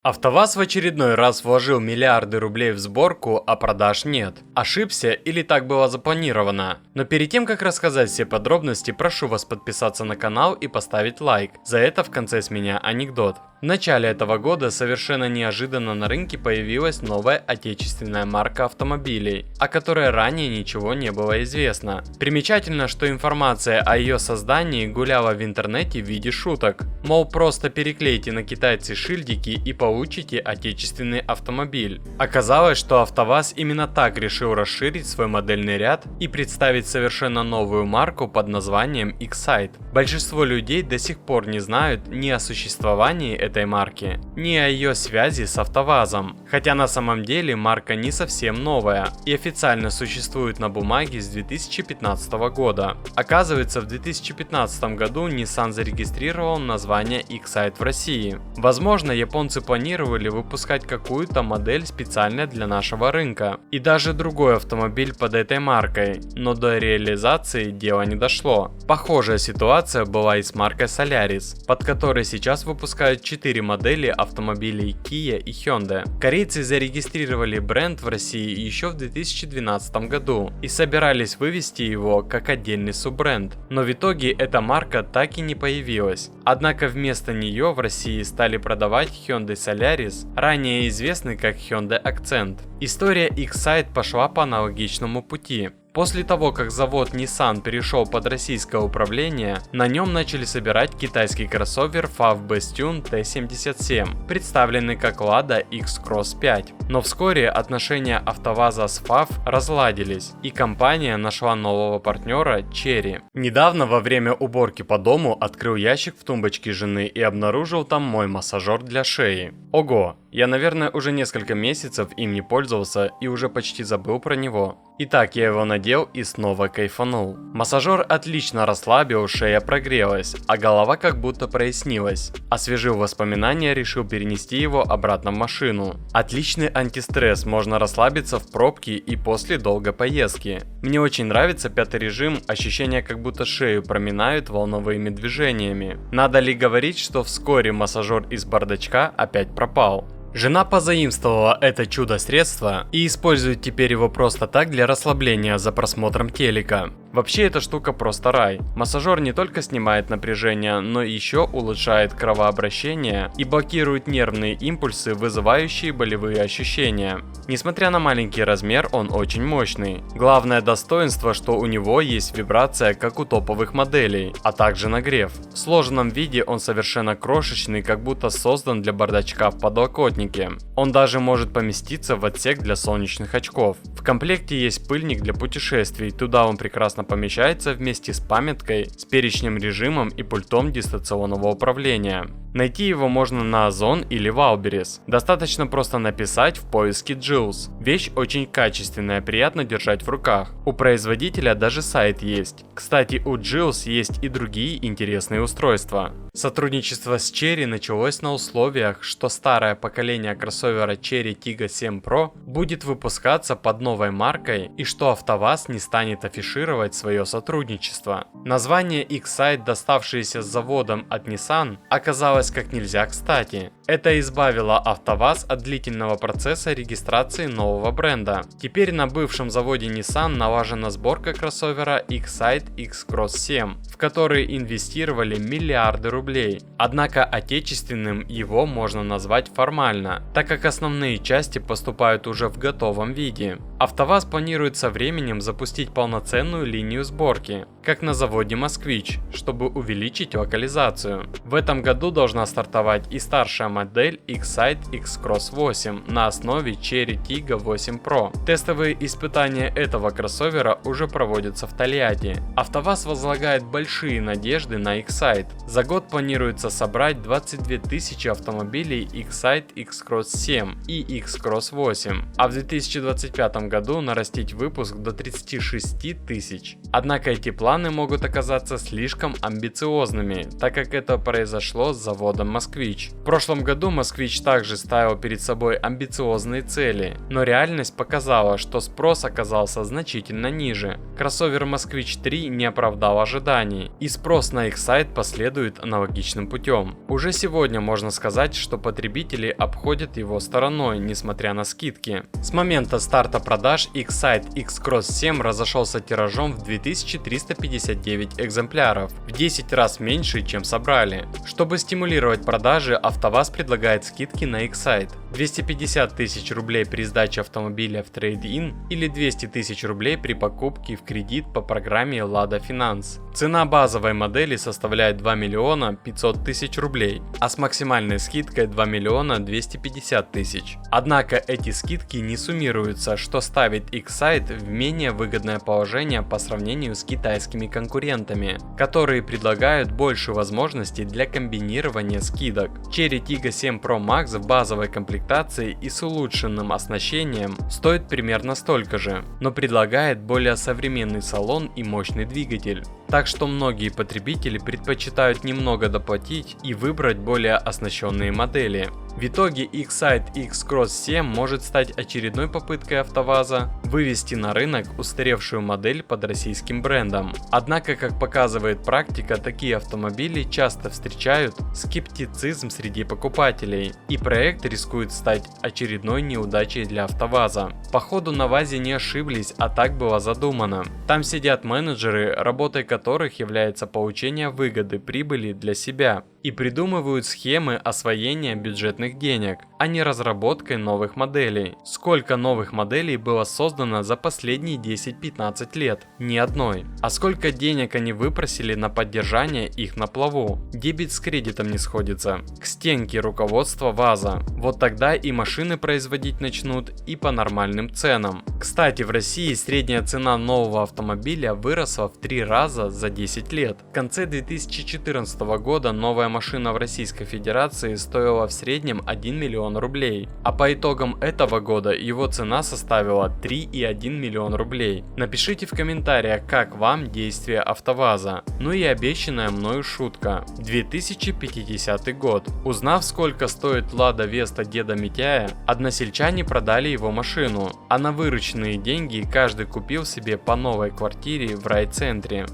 АвтоВАЗ в очередной раз вложил миллиарды рублей в сборку, а продаж нет. Ошибся или так было запланировано? Но перед тем, как рассказать все подробности, прошу вас подписаться на канал и поставить лайк. За это в конце с меня анекдот. В начале этого года совершенно неожиданно на рынке появилась новая отечественная марка автомобилей, о которой ранее ничего не было известно. Примечательно, что информация о ее создании гуляла в интернете в виде шуток. Мол, просто переклейте на китайцы шильдики и получите отечественный автомобиль. Оказалось, что АвтоВАЗ именно так решил расширить свой модельный ряд и представить совершенно новую марку под названием X-Sight. Большинство людей до сих пор не знают ни о существовании этой марки, ни о ее связи с АвтоВАЗом. Хотя на самом деле марка не совсем новая и официально существует на бумаге с 2015 года. Оказывается, в 2015 году Nissan зарегистрировал название X-Sight в России. Возможно, японцы планировали выпускать какую-то модель специально для нашего рынка и даже другой автомобиль под этой маркой, но до реализации дело не дошло. Похожая ситуация была и с маркой Solaris, под которой сейчас выпускают 4 модели автомобилей Kia и Hyundai. Корейцы зарегистрировали бренд в России еще в 2012 году и собирались вывести его как отдельный суббренд, но в итоге эта марка так и не появилась. Однако вместо нее в России стали продавать Hyundai Solaris, ранее известный как Hyundai Accent. История X-Sight пошла по аналогичному пути. После того, как завод Nissan перешел под российское управление, на нем начали собирать китайский кроссовер FAW Bestune T77, представленный как Lada X-Cross 5. Но вскоре отношения АвтоВАЗа с FAW разладились, и компания нашла нового партнера Chery. Недавно во время уборки по дому открыл ящик в тумбочке жены и обнаружил там мой массажер для шеи. Ого, я, наверное, уже несколько месяцев им не пользовался и уже почти забыл про него. Итак, я его надел и снова кайфанул. Массажер отлично расслабил, шея прогрелась, а голова как будто прояснилась. Освежив воспоминания, решил перенести его обратно в машину. Отличный антистресс, можно расслабиться в пробке и после долгой поездки. Мне очень нравится 5-й режим, ощущение, как будто шею проминают волновыми движениями. Надо ли говорить, что вскоре массажер из бардачка опять пропал? Жена позаимствовала это чудо-средство и использует теперь его просто так для расслабления за просмотром телека. Вообще эта штука просто рай. Массажер не только снимает напряжение, но еще улучшает кровообращение и блокирует нервные импульсы, вызывающие болевые ощущения. Несмотря на маленький размер, он очень мощный. Главное достоинство, что у него есть вибрация, как у топовых моделей, а также нагрев. В сложенном виде он совершенно крошечный, как будто создан для бардачка в подлокотнике. Он даже может поместиться в отсек для солнечных очков. В комплекте есть пыльник для путешествий, туда он прекрасно помещается вместе с памяткой, с перечнем режимом и пультом дистанционного управления. Найти его можно на Озон или Wildberries. Достаточно просто написать в поиске Jules. Вещь очень качественная, приятно держать в руках. У производителя даже сайт есть. Кстати, у Jules есть и другие интересные устройства. Сотрудничество с Chery началось на условиях, что старое поколение кроссовера Chery Tiggo 7 Pro будет выпускаться под новой маркой и что АвтоВАЗ не станет афишировать свое сотрудничество. Название X-Sight, доставшееся с заводом от Nissan, оказалось как нельзя кстати. Это избавило АвтоВАЗ от длительного процесса регистрации нового бренда. Теперь на бывшем заводе Nissan налажена сборка кроссовера X-Sight X-Cross 7, в который инвестировали миллиарды рублей. Однако отечественным его можно назвать формально, так как основные части поступают уже в готовом виде. АвтоВАЗ планирует со временем запустить полноценную линию сборки, как на заводе Москвич, чтобы увеличить локализацию. В этом году должна стартовать и старшая модель X-Sight X-Cross 8 на основе Chery Tiggo 8 Pro. Тестовые испытания этого кроссовера уже проводятся в Тольятти. АвтоВАЗ возлагает большие надежды на X-Sight. За год планируется собрать 22 тысячи автомобилей X-Sight X-Cross 7 и X-Cross 8, а в 2025 этом году нарастить выпуск до 36 тысяч. Однако эти планы могут оказаться слишком амбициозными, так как это произошло с заводом Москвич. В прошлом году Москвич также ставил перед собой амбициозные цели, но реальность показала, что спрос оказался значительно ниже. Кроссовер Москвич 3 не оправдал ожиданий, и спрос на их сайт последует аналогичным путем. Уже сегодня можно сказать, что потребители обходят его стороной, несмотря на скидки. С момента старта продаж X-Sight X-Cross 7 разошелся тиражом в 2359 экземпляров, в 10 раз меньше, чем собрали. Чтобы стимулировать продажи, АвтоВАЗ предлагает скидки на X-Sight: 250 тысяч рублей при сдаче автомобиля в трейд-ин или 200 тысяч рублей при покупке в кредит по программе Lada Finance. Цена базовой модели составляет 2 миллиона 500 тысяч рублей, а с максимальной скидкой 2 миллиона 250 тысяч. Однако эти скидки не суммируются, что ставит X-Sight в менее выгодное положение по сравнению с китайскими конкурентами, которые предлагают больше возможностей для комбинирования скидок. Chery Tiggo 7 Pro Max в базовой комплектации и с улучшенным оснащением стоит примерно столько же, но предлагает более современный салон и мощный двигатель. Так что многие потребители предпочитают немного доплатить и выбрать более оснащенные модели. В итоге X-Sight X-Cross 7 может стать очередной попыткой АвтоВАЗа вывести на рынок устаревшую модель под российским брендом. Однако, как показывает практика, такие автомобили часто встречают скептицизм среди покупателей, и проект рискует стать очередной неудачей для АвтоВАЗа. Походу на ВАЗе не ошиблись, а так было задумано. Там сидят менеджеры, работой которых является получение выгоды, прибыли для себя, и придумывают схемы освоения бюджетных денег, а не разработкой новых моделей. Сколько новых моделей было создано за последние 10-15 лет? Ни одной. А сколько денег они выпросили на поддержание их на плаву? Дебет с кредитом не сходится. К стенке руководства ВАЗа. Вот тогда и машины производить начнут, и по нормальным ценам. Кстати, в России средняя цена нового автомобиля выросла в 3 раза за 10 лет. В конце 2014 года новая машина в Российской Федерации стоила в среднем 1 миллион рублей, а по итогам этого года его цена составила 3,1 миллион рублей. Напишите в комментариях, как вам действия АвтоВАЗа. Ну и обещанная мною шутка. 2050 год. Узнав, сколько стоит Lada Vesta деда Митяя, односельчане продали его машину, а на вырученные деньги каждый купил себе по новой квартире в райцентре.